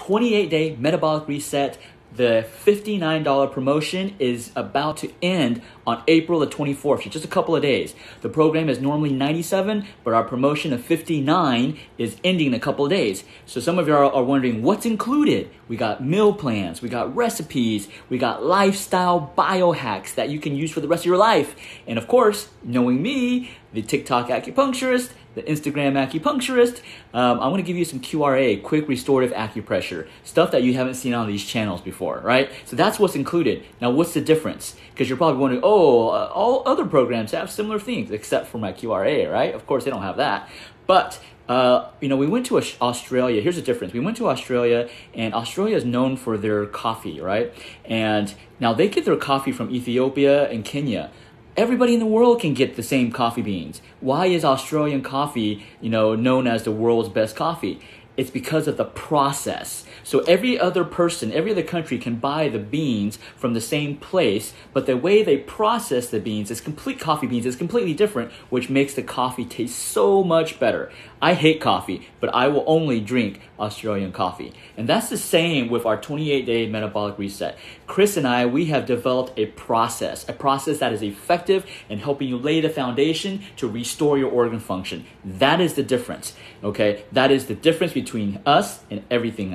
28-day metabolic reset. The $59 promotion is about to end on April the 24th, so just a couple of days. The program is normally $97, but our promotion of $59 is ending in a couple of days. So some of you are wondering what's included. We got meal plans, we got recipes, we got lifestyle biohacks that you can use for the rest of your life. And of course, knowing me, the TikTok acupuncturist, the Instagram acupuncturist, I'm going to give you some QRA, quick restorative acupressure, stuff that you haven't seen on these channels before, right? So that's what's included. Now, what's the difference? Because you're probably wondering, all other programs have similar things except for my QRA, right? Of course, they don't have that. But we went to Australia. Here's the difference. We went to Australia, and Australia is known for their coffee, right? And now they get their coffee from Ethiopia and Kenya. Everybody in the world can get the same coffee beans. Why is Australian coffee, known as the world's best coffee? It's because of the process. So every other person, every other country can buy the beans from the same place, but the way they process the beans is coffee beans is completely different, which makes the coffee taste so much better. I hate coffee, but I will only drink Australian coffee. And that's the same with our 28-day metabolic reset. Chris and I, we have developed a process that is effective in helping you lay the foundation to restore your organ function. That is the difference, okay? That is the difference between us and everything else.